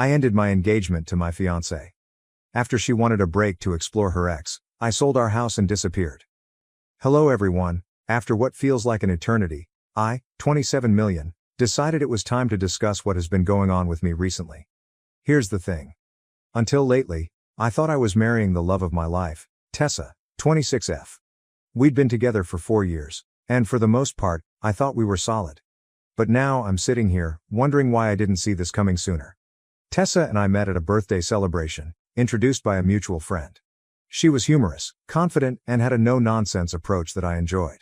I ended my engagement to my fiancée. After she wanted a break to explore her ex, I sold our house and disappeared. Hello everyone, after what feels like an eternity, I, 27 million, decided it was time to discuss what has been going on with me recently. Here's the thing. Until lately, I thought I was marrying the love of my life, Tessa, 26F. We'd been together for 4 years, and for the most part, I thought we were solid. But now I'm sitting here, wondering why I didn't see this coming sooner. Tessa and I met at a birthday celebration, introduced by a mutual friend. She was humorous, confident, and had a no-nonsense approach that I enjoyed.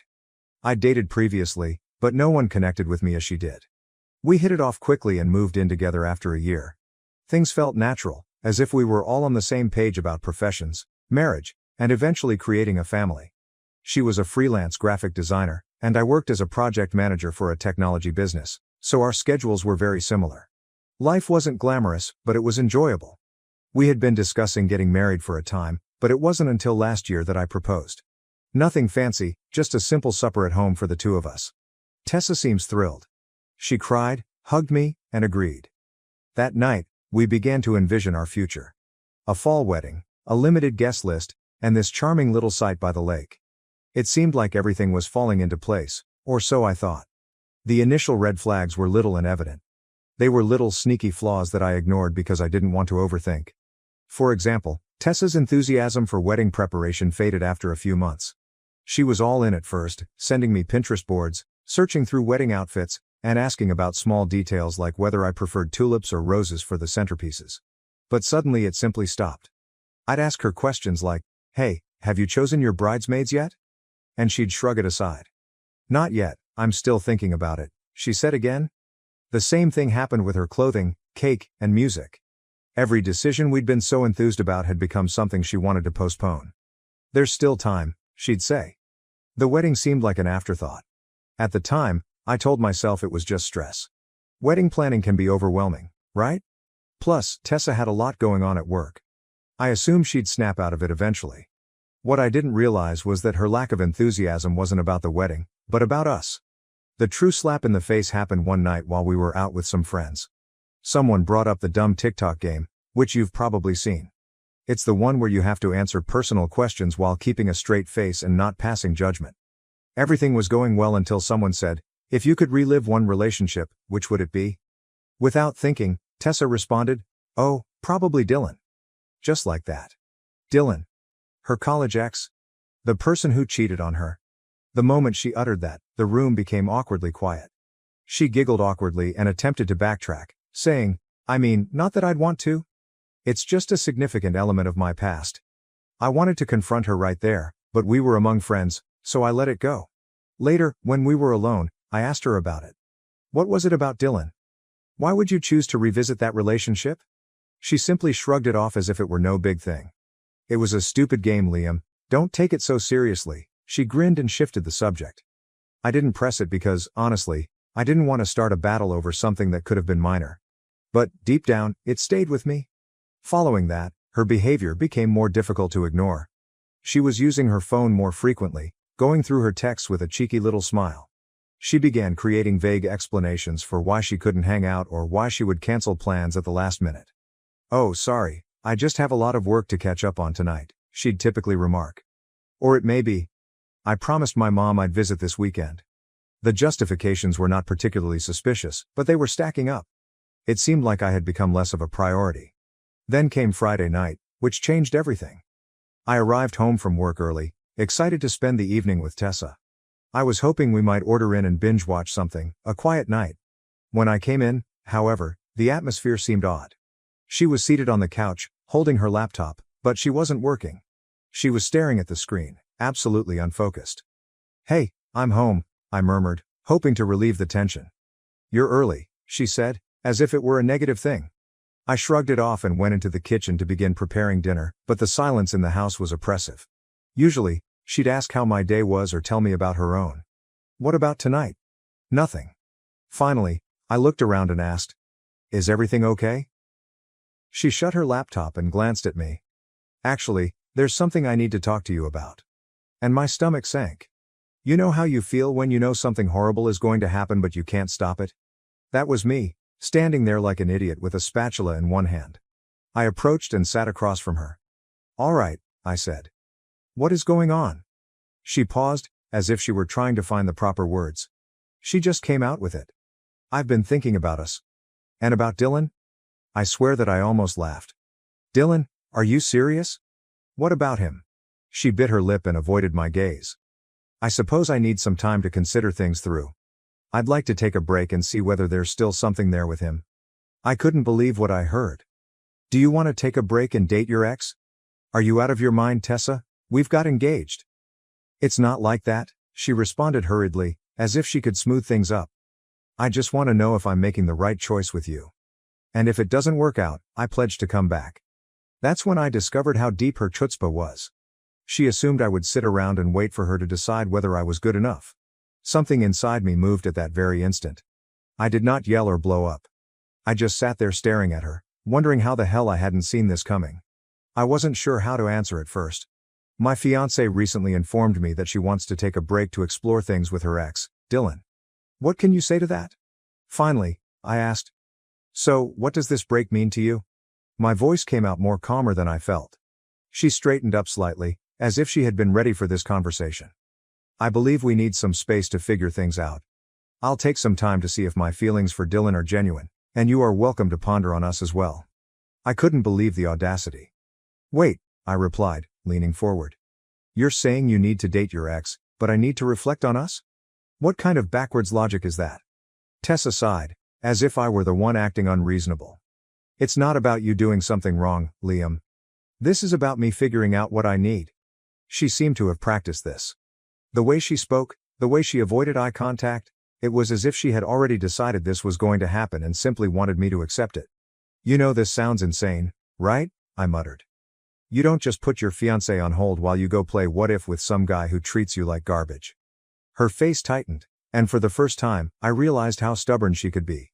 I'd dated previously, but no one connected with me as she did. We hit it off quickly and moved in together after a year. Things felt natural, as if we were all on the same page about professions, marriage, and eventually creating a family. She was a freelance graphic designer, and I worked as a project manager for a technology business, so our schedules were very similar. Life wasn't glamorous, but it was enjoyable. We had been discussing getting married for a time, but it wasn't until last year that I proposed. Nothing fancy, just a simple supper at home for the two of us. Tessa seems thrilled. She cried, hugged me, and agreed. That night, we began to envision our future. A fall wedding, a limited guest list, and this charming little site by the lake. It seemed like everything was falling into place, or so I thought. The initial red flags were little and evident. They were little sneaky flaws that I ignored because I didn't want to overthink. For example, Tessa's enthusiasm for wedding preparation faded after a few months. She was all in at first, sending me Pinterest boards, searching through wedding outfits, and asking about small details like whether I preferred tulips or roses for the centerpieces. But suddenly it simply stopped. I'd ask her questions like, "Hey, have you chosen your bridesmaids yet?" And she'd shrug it aside. "Not yet, I'm still thinking about it," she said again. The same thing happened with her clothing, cake, and music. Every decision we'd been so enthused about had become something she wanted to postpone. "There's still time," she'd say. The wedding seemed like an afterthought. At the time, I told myself it was just stress. Wedding planning can be overwhelming, right? Plus, Tessa had a lot going on at work. I assumed she'd snap out of it eventually. What I didn't realize was that her lack of enthusiasm wasn't about the wedding, but about us. The true slap in the face happened one night while we were out with some friends. Someone brought up the dumb TikTok game, which you've probably seen. It's the one where you have to answer personal questions while keeping a straight face and not passing judgment. Everything was going well until someone said, "If you could relive one relationship, which would it be?" Without thinking, Tessa responded, "Oh, probably Dylan." Just like that. Dylan. Her college ex? The person who cheated on her. The moment she uttered that, the room became awkwardly quiet. She giggled awkwardly and attempted to backtrack, saying, "Not that I'd want to. It's just a significant element of my past." I wanted to confront her right there, but we were among friends, so I let it go. Later, when we were alone, I asked her about it. "What was it about Dylan? Why would you choose to revisit that relationship?" She simply shrugged it off as if it were no big thing. "It was a stupid game, Liam. Don't take it so seriously." She grinned and shifted the subject. I didn't press it because, honestly, I didn't want to start a battle over something that could have been minor. But, deep down, it stayed with me. Following that, her behavior became more difficult to ignore. She was using her phone more frequently, going through her texts with a cheeky little smile. She began creating vague explanations for why she couldn't hang out or why she would cancel plans at the last minute. "Oh, sorry, I just have a lot of work to catch up on tonight," she'd typically remark. Or it may be, "I promised my mom I'd visit this weekend." The justifications were not particularly suspicious, but they were stacking up. It seemed like I had become less of a priority. Then came Friday night, which changed everything. I arrived home from work early, excited to spend the evening with Tessa. I was hoping we might order in and binge watch something, a quiet night. When I came in, however, the atmosphere seemed odd. She was seated on the couch, holding her laptop, but she wasn't working. She was staring at the screen, absolutely unfocused. "Hey, I'm home," I murmured, hoping to relieve the tension. "You're early," she said, as if it were a negative thing. I shrugged it off and went into the kitchen to begin preparing dinner, but the silence in the house was oppressive. Usually, she'd ask how my day was or tell me about her own. What about tonight? Nothing. Finally, I looked around and asked, "Is everything okay?" She shut her laptop and glanced at me. "Actually, there's something I need to talk to you about." And my stomach sank. You know how you feel when you know something horrible is going to happen but you can't stop it? That was me, standing there like an idiot with a spatula in one hand. I approached and sat across from her. "All right," I said. "What is going on?" She paused, as if she were trying to find the proper words. She just came out with it. "I've been thinking about us." "And about Dylan?" I swear that I almost laughed. "Dylan, are you serious? What about him?" She bit her lip and avoided my gaze. "I suppose I need some time to consider things through. I'd like to take a break and see whether there's still something there with him." I couldn't believe what I heard. "Do you want to take a break and date your ex? Are you out of your mind, Tessa? We've got engaged." "It's not like that," she responded hurriedly, as if she could smooth things up. "I just want to know if I'm making the right choice with you. And if it doesn't work out, I pledge to come back." That's when I discovered how deep her chutzpah was. She assumed I would sit around and wait for her to decide whether I was good enough. Something inside me moved at that very instant. I did not yell or blow up. I just sat there staring at her, wondering how the hell I hadn't seen this coming. I wasn't sure how to answer at first. My fiancée recently informed me that she wants to take a break to explore things with her ex, Dylan. What can you say to that? Finally, I asked. "So, what does this break mean to you?" My voice came out more calmer than I felt. She straightened up slightly, as if she had been ready for this conversation. "I believe we need some space to figure things out. I'll take some time to see if my feelings for Dylan are genuine, and you are welcome to ponder on us as well." I couldn't believe the audacity. "Wait," I replied, leaning forward. "You're saying you need to date your ex, but I need to reflect on us? What kind of backwards logic is that?" Tessa sighed, as if I were the one acting unreasonable. "It's not about you doing something wrong, Liam. This is about me figuring out what I need." She seemed to have practiced this. The way she spoke, the way she avoided eye contact, it was as if she had already decided this was going to happen and simply wanted me to accept it. "You know this sounds insane, right?" I muttered. "You don't just put your fiancé on hold while you go play what if with some guy who treats you like garbage." Her face tightened, and for the first time, I realized how stubborn she could be.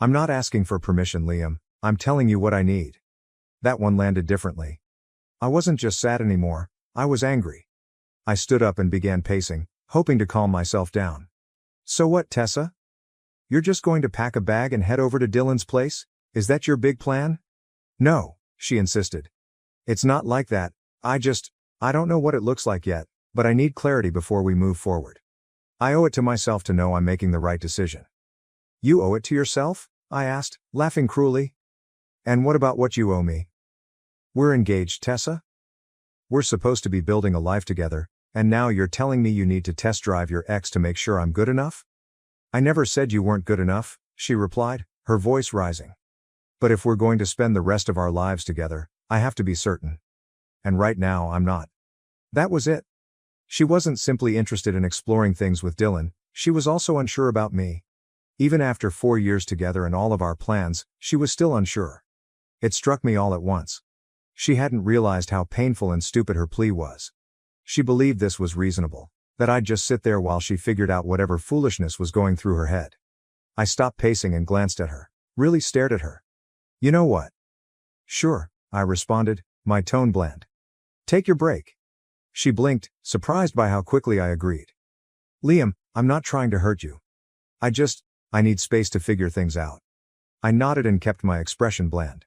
"I'm not asking for permission, Liam, I'm telling you what I need." That one landed differently. I wasn't just sad anymore, I was angry. I stood up and began pacing, hoping to calm myself down. "So what, Tessa? You're just going to pack a bag and head over to Dylan's place? Is that your big plan?" "No," she insisted. "It's not like that, I don't know what it looks like yet, but I need clarity before we move forward. I owe it to myself to know I'm making the right decision." "You owe it to yourself?" I asked, laughing cruelly. "And what about what you owe me?" "We're engaged, Tessa. We're supposed to be building a life together, and now you're telling me you need to test drive your ex to make sure I'm good enough?" "I never said you weren't good enough," she replied, her voice rising. "But if we're going to spend the rest of our lives together, I have to be certain. And right now I'm not." That was it. She wasn't simply interested in exploring things with Dylan, she was also unsure about me. Even after 4 years together and all of our plans, she was still unsure. It struck me all at once. She hadn't realized how painful and stupid her plea was. She believed this was reasonable, that I'd just sit there while she figured out whatever foolishness was going through her head. I stopped pacing and glanced at her, really stared at her. "You know what?" "Sure," I responded, my tone bland. "Take your break." She blinked, surprised by how quickly I agreed. "Liam, I'm not trying to hurt you. I need space to figure things out." I nodded and kept my expression bland.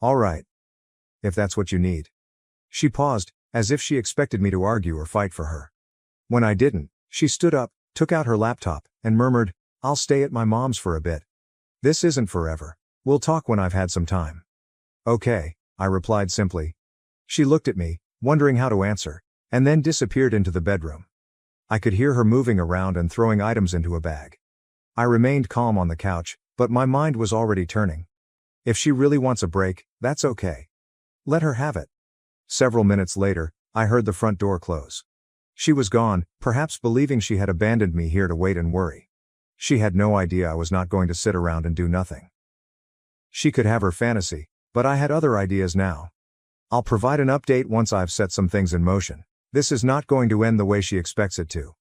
"All right. If that's what you need." She paused, as if she expected me to argue or fight for her. When I didn't, she stood up, took out her laptop, and murmured, "I'll stay at my mom's for a bit. This isn't forever. We'll talk when I've had some time." "Okay," I replied simply. She looked at me, wondering how to answer, and then disappeared into the bedroom. I could hear her moving around and throwing items into a bag. I remained calm on the couch, but my mind was already turning. If she really wants a break, that's okay. Let her have it. Several minutes later, I heard the front door close. She was gone, perhaps believing she had abandoned me here to wait and worry. She had no idea I was not going to sit around and do nothing. She could have her fantasy, but I had other ideas now. I'll provide an update once I've set some things in motion. This is not going to end the way she expects it to.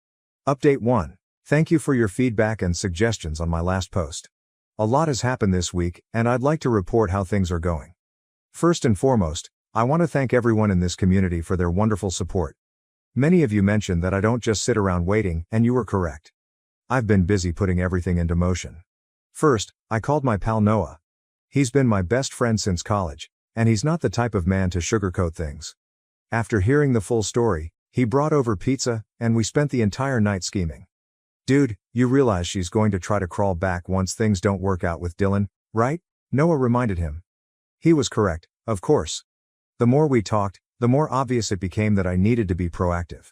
Update 1. Thank you for your feedback and suggestions on my last post. A lot has happened this week, and I'd like to report how things are going. First and foremost, I want to thank everyone in this community for their wonderful support. Many of you mentioned that I don't just sit around waiting, and you were correct. I've been busy putting everything into motion. First, I called my pal Noah. He's been my best friend since college, and he's not the type of man to sugarcoat things. After hearing the full story, he brought over pizza, and we spent the entire night scheming. Dude, you realize she's going to try to crawl back once things don't work out with Dylan, right? Noah reminded him. He was correct, of course. The more we talked, the more obvious it became that I needed to be proactive.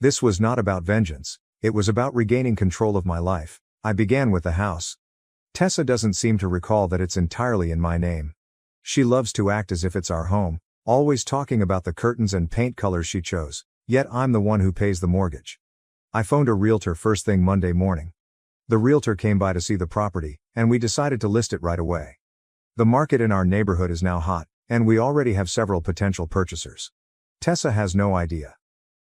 This was not about vengeance, it was about regaining control of my life. I began with the house. Tessa doesn't seem to recall that it's entirely in my name. She loves to act as if it's our home, always talking about the curtains and paint colors she chose, yet I'm the one who pays the mortgage. I phoned a realtor first thing Monday morning. The realtor came by to see the property, and we decided to list it right away. The market in our neighborhood is now hot, and we already have several potential purchasers. Tessa has no idea.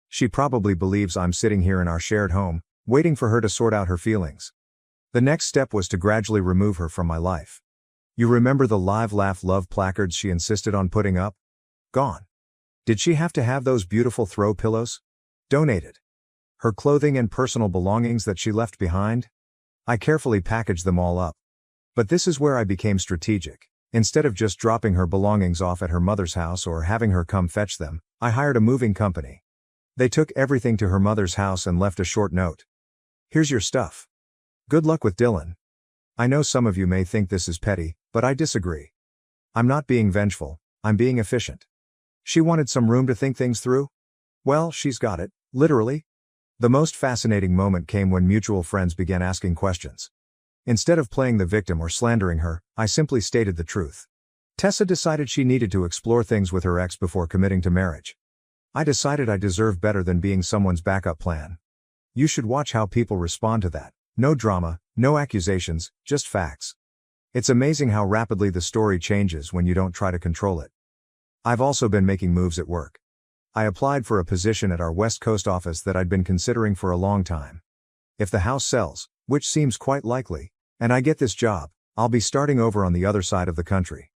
She probably believes I'm sitting here in our shared home, waiting for her to sort out her feelings. The next step was to gradually remove her from my life. You remember the Live Laugh Love placards she insisted on putting up? Gone. Did she have to have those beautiful throw pillows? Donated. Her clothing and personal belongings that she left behind? I carefully packaged them all up. But this is where I became strategic. Instead of just dropping her belongings off at her mother's house or having her come fetch them, I hired a moving company. They took everything to her mother's house and left a short note. Here's your stuff. Good luck with Dylan. I know some of you may think this is petty, but I disagree. I'm not being vengeful, I'm being efficient. She wanted some room to think things through? Well, she's got it, literally. The most fascinating moment came when mutual friends began asking questions. Instead of playing the victim or slandering her, I simply stated the truth. Tessa decided she needed to explore things with her ex before committing to marriage. I decided I deserve better than being someone's backup plan. You should watch how people respond to that. No drama, no accusations, just facts. It's amazing how rapidly the story changes when you don't try to control it. I've also been making moves at work. I applied for a position at our West Coast office that I'd been considering for a long time. If the house sells, which seems quite likely, and I get this job, I'll be starting over on the other side of the country.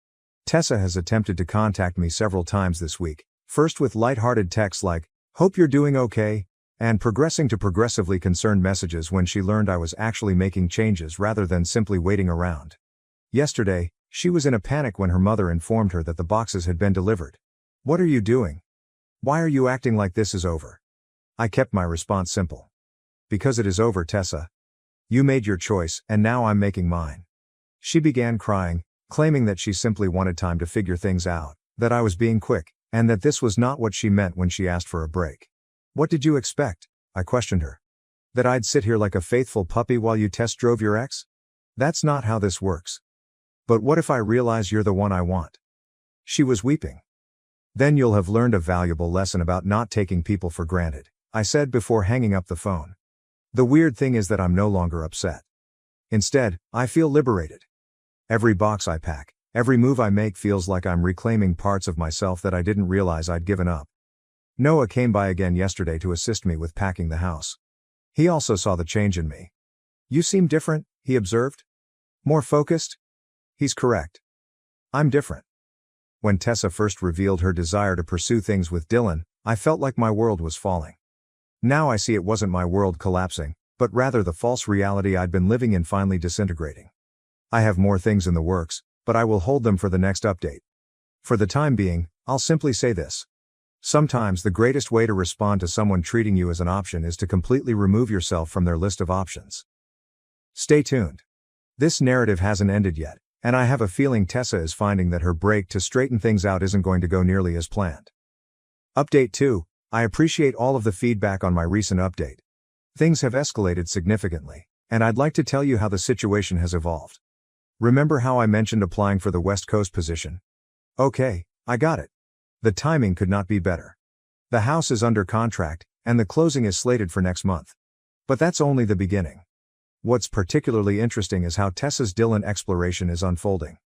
Tessa has attempted to contact me several times this week, first with lighthearted texts like, "Hope you're doing okay," and progressing to progressively concerned messages when she learned I was actually making changes rather than simply waiting around. Yesterday, she was in a panic when her mother informed her that the boxes had been delivered. "What are you doing? Why are you acting like this is over?" I kept my response simple. "Because it is over, Tessa. You made your choice, and now I'm making mine." She began crying, claiming that she simply wanted time to figure things out, that I was being quick, and that this was not what she meant when she asked for a break. "What did you expect?" I questioned her. "That I'd sit here like a faithful puppy while you test drove your ex? That's not how this works." "But what if I realize you're the one I want?" She was weeping. "Then you'll have learned a valuable lesson about not taking people for granted," I said before hanging up the phone. The weird thing is that I'm no longer upset. Instead, I feel liberated. Every box I pack, every move I make feels like I'm reclaiming parts of myself that I didn't realize I'd given up. Noah came by again yesterday to assist me with packing the house. He also saw the change in me. "You seem different," he observed. "More focused?" He's correct. I'm different. When Tessa first revealed her desire to pursue things with Dylan, I felt like my world was falling. Now I see it wasn't my world collapsing, but rather the false reality I'd been living in finally disintegrating. I have more things in the works, but I will hold them for the next update. For the time being, I'll simply say this. Sometimes the greatest way to respond to someone treating you as an option is to completely remove yourself from their list of options. Stay tuned. This narrative hasn't ended yet, and I have a feeling Tessa is finding that her break to straighten things out isn't going to go nearly as planned. Update 2. I appreciate all of the feedback on my recent update. Things have escalated significantly, and I'd like to tell you how the situation has evolved. Remember how I mentioned applying for the West Coast position? Okay, I got it. The timing could not be better. The house is under contract, and the closing is slated for next month. But that's only the beginning. What's particularly interesting is how Tessa's Dylan exploration is unfolding.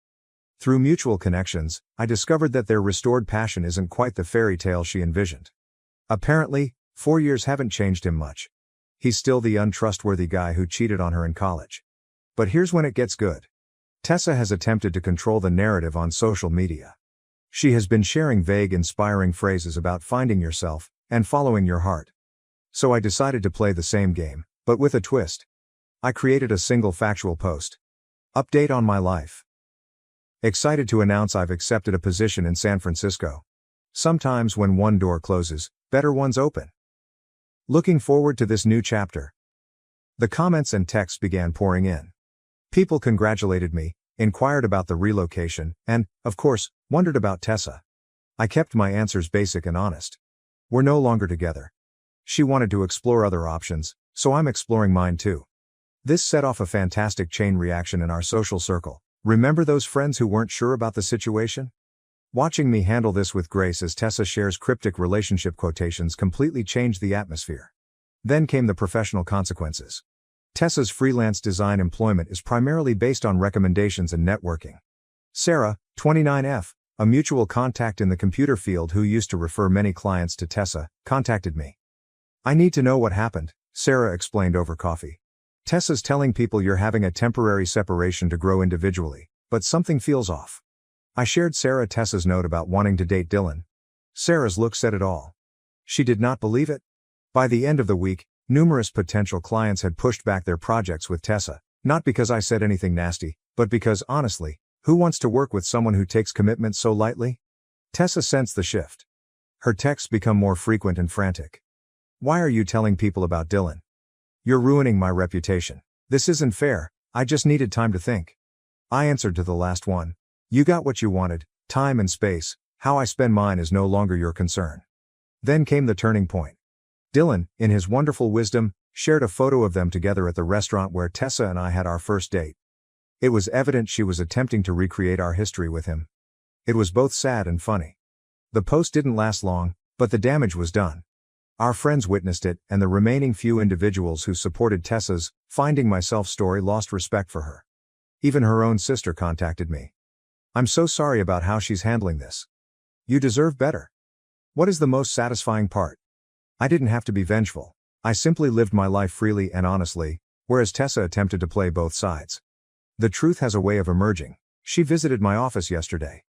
Through mutual connections, I discovered that their restored passion isn't quite the fairy tale she envisioned. Apparently, 4 years haven't changed him much. He's still the untrustworthy guy who cheated on her in college. But here's when it gets good. Tessa has attempted to control the narrative on social media. She has been sharing vague, inspiring phrases about finding yourself and following your heart. So I decided to play the same game, but with a twist. I created a single factual post. Update on my life. Excited to announce I've accepted a position in San Francisco. Sometimes when one door closes, better ones open. Looking forward to this new chapter. The comments and texts began pouring in. People congratulated me, inquired about the relocation, and, of course, wondered about Tessa. I kept my answers basic and honest. We're no longer together. She wanted to explore other options, so I'm exploring mine too. This set off a fantastic chain reaction in our social circle. Remember those friends who weren't sure about the situation? Watching me handle this with grace as Tessa shares cryptic relationship quotations completely changed the atmosphere. Then came the professional consequences. Tessa's freelance design employment is primarily based on recommendations and networking. Sarah, 29F, a mutual contact in the computer field who used to refer many clients to Tessa, contacted me. I need to know what happened, Sarah explained over coffee. Tessa's telling people you're having a temporary separation to grow individually, but something feels off. I shared Sarah Tessa's note about wanting to date Dylan. Sarah's look said it all. She did not believe it. By the end of the week, numerous potential clients had pushed back their projects with Tessa, not because I said anything nasty, but because, honestly, who wants to work with someone who takes commitment so lightly? Tessa sensed the shift. Her texts become more frequent and frantic. Why are you telling people about Dylan? You're ruining my reputation. This isn't fair, I just needed time to think. I answered to the last one. You got what you wanted, time and space, how I spend mine is no longer your concern. Then came the turning point. Dylan, in his wonderful wisdom, shared a photo of them together at the restaurant where Tessa and I had our first date. It was evident she was attempting to recreate our history with him. It was both sad and funny. The post didn't last long, but the damage was done. Our friends witnessed it, and the remaining few individuals who supported Tessa's finding myself story lost respect for her. Even her own sister contacted me. I'm so sorry about how she's handling this. You deserve better. What is the most satisfying part? I didn't have to be vengeful. I simply lived my life freely and honestly, whereas Tessa attempted to play both sides. The truth has a way of emerging. She visited my office yesterday.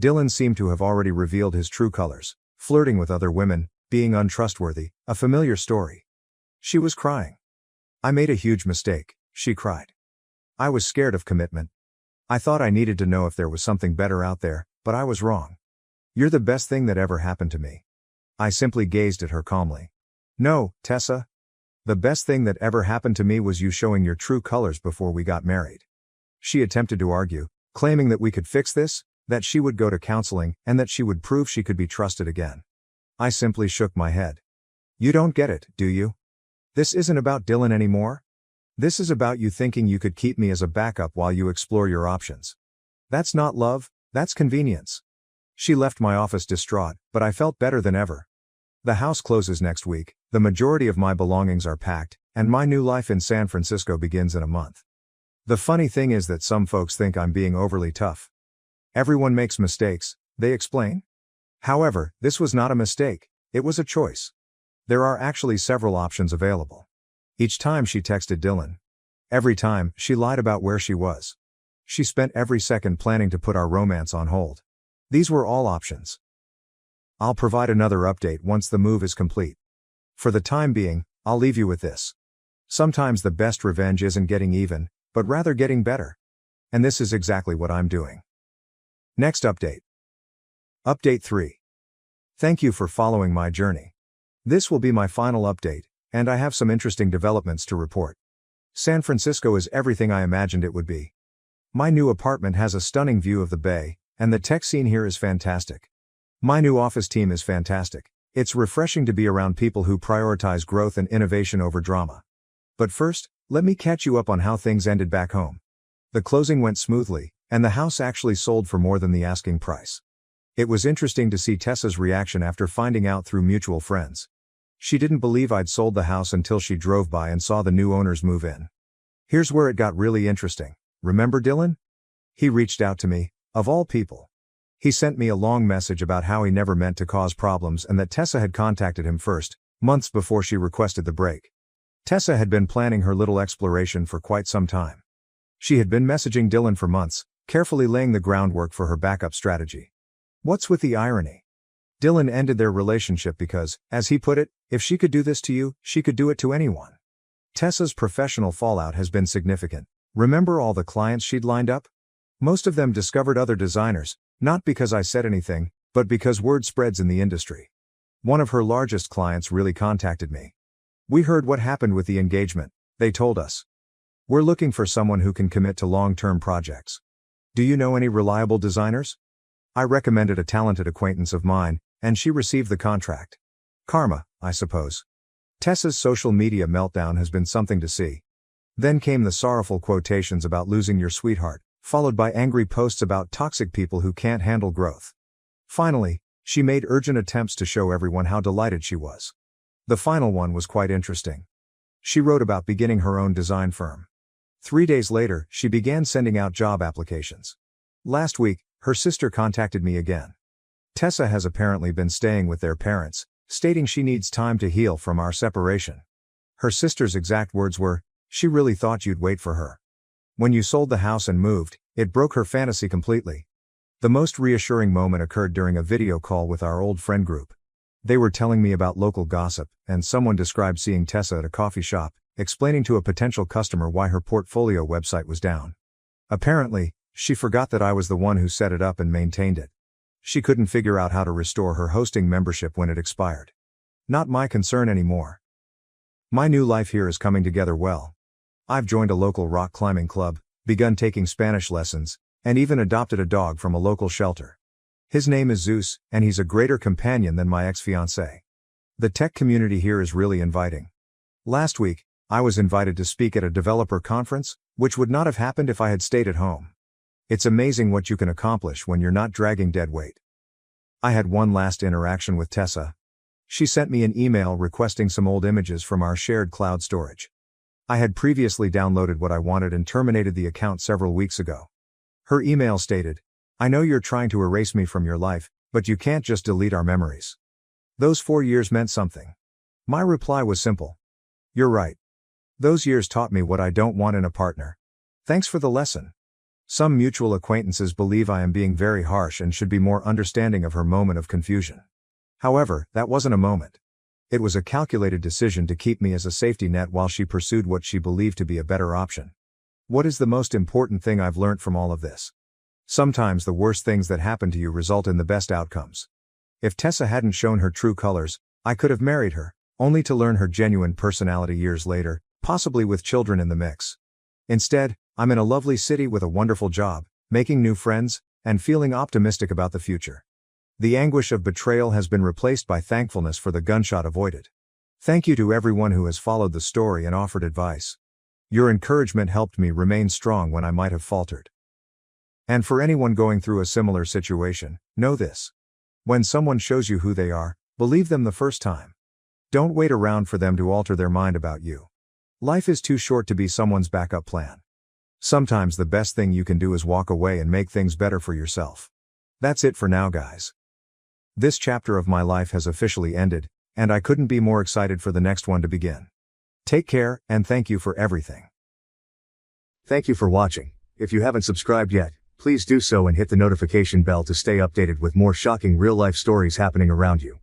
Dylan seemed to have already revealed his true colors, flirting with other women, being untrustworthy, a familiar story. She was crying. I made a huge mistake, she cried. I was scared of commitment. I thought I needed to know if there was something better out there, but I was wrong. You're the best thing that ever happened to me. I simply gazed at her calmly. No, Tessa. The best thing that ever happened to me was you showing your true colors before we got married. She attempted to argue, claiming that we could fix this, that she would go to counseling, and that she would prove she could be trusted again. I simply shook my head. You don't get it, do you? This isn't about Dylan anymore. This is about you thinking you could keep me as a backup while you explore your options. That's not love, that's convenience. She left my office distraught, but I felt better than ever. The house closes next week, the majority of my belongings are packed, and my new life in San Francisco begins in a month. The funny thing is that some folks think I'm being overly tough. Everyone makes mistakes, they explain. However, this was not a mistake, it was a choice. There are actually several options available. Each time she texted Dylan. Every time, she lied about where she was. She spent every second planning to put our romance on hold. These were all options. I'll provide another update once the move is complete. For the time being, I'll leave you with this. Sometimes the best revenge isn't getting even, but rather getting better. And this is exactly what I'm doing. Next update. Update 3. Thank you for following my journey. This will be my final update, and I have some interesting developments to report. San Francisco is everything I imagined it would be. My new apartment has a stunning view of the bay, and the tech scene here is fantastic. My new office team is fantastic. It's refreshing to be around people who prioritize growth and innovation over drama. But first, let me catch you up on how things ended back home. The closing went smoothly, and the house actually sold for more than the asking price. It was interesting to see Tessa's reaction after finding out through mutual friends. She didn't believe I'd sold the house until she drove by and saw the new owners move in. Here's where it got really interesting. Remember Dylan? He reached out to me, of all people. He sent me a long message about how he never meant to cause problems and that Tessa had contacted him first, months before she requested the break. Tessa had been planning her little exploration for quite some time. She had been messaging Dylan for months, carefully laying the groundwork for her backup strategy. What's with the irony? Dylan ended their relationship because, as he put it, if she could do this to you, she could do it to anyone. Tessa's professional fallout has been significant. Remember all the clients she'd lined up? Most of them discovered other designers, not because I said anything, but because word spreads in the industry. One of her largest clients really contacted me. We heard what happened with the engagement, they told us. We're looking for someone who can commit to long-term projects. Do you know any reliable designers? I recommended a talented acquaintance of mine, and she received the contract. Karma, I suppose. Tessa's social media meltdown has been something to see. Then came the sorrowful quotations about losing your sweetheart, followed by angry posts about toxic people who can't handle growth. Finally, she made urgent attempts to show everyone how delighted she was. The final one was quite interesting. She wrote about beginning her own design firm. 3 days later, she began sending out job applications. Last week, her sister contacted me again. Tessa has apparently been staying with their parents, stating she needs time to heal from our separation. Her sister's exact words were, "She really thought you'd wait for her. When you sold the house and moved, it broke her fantasy completely." The most reassuring moment occurred during a video call with our old friend group. They were telling me about local gossip, and someone described seeing Tessa at a coffee shop, explaining to a potential customer why her portfolio website was down. Apparently, she forgot that I was the one who set it up and maintained it. She couldn't figure out how to restore her hosting membership when it expired. Not my concern anymore. My new life here is coming together well. I've joined a local rock climbing club, begun taking Spanish lessons, and even adopted a dog from a local shelter. His name is Zeus, and he's a greater companion than my ex-fiancée. The tech community here is really inviting. Last week, I was invited to speak at a developer conference, which would not have happened if I had stayed at home. It's amazing what you can accomplish when you're not dragging dead weight. I had one last interaction with Tessa. She sent me an email requesting some old images from our shared cloud storage. I had previously downloaded what I wanted and terminated the account several weeks ago. Her email stated, "I know you're trying to erase me from your life, but you can't just delete our memories. Those 4 years meant something." My reply was simple. "You're right. Those years taught me what I don't want in a partner. Thanks for the lesson." Some mutual acquaintances believe I am being very harsh and should be more understanding of her moment of confusion. However, that wasn't a moment. It was a calculated decision to keep me as a safety net while she pursued what she believed to be a better option. What is the most important thing I've learned from all of this? Sometimes the worst things that happen to you result in the best outcomes. If Tessa hadn't shown her true colors, I could have married her, only to learn her genuine personality years later, possibly with children in the mix. Instead, I'm in a lovely city with a wonderful job, making new friends, and feeling optimistic about the future. The anguish of betrayal has been replaced by thankfulness for the gunshot avoided. Thank you to everyone who has followed the story and offered advice. Your encouragement helped me remain strong when I might have faltered. And for anyone going through a similar situation, know this. When someone shows you who they are, believe them the first time. Don't wait around for them to alter their mind about you. Life is too short to be someone's backup plan. Sometimes the best thing you can do is walk away and make things better for yourself. That's it for now, guys. This chapter of my life has officially ended, and I couldn't be more excited for the next one to begin. Take care, and thank you for everything. Thank you for watching. If you haven't subscribed yet, please do so and hit the notification bell to stay updated with more shocking real-life stories happening around you.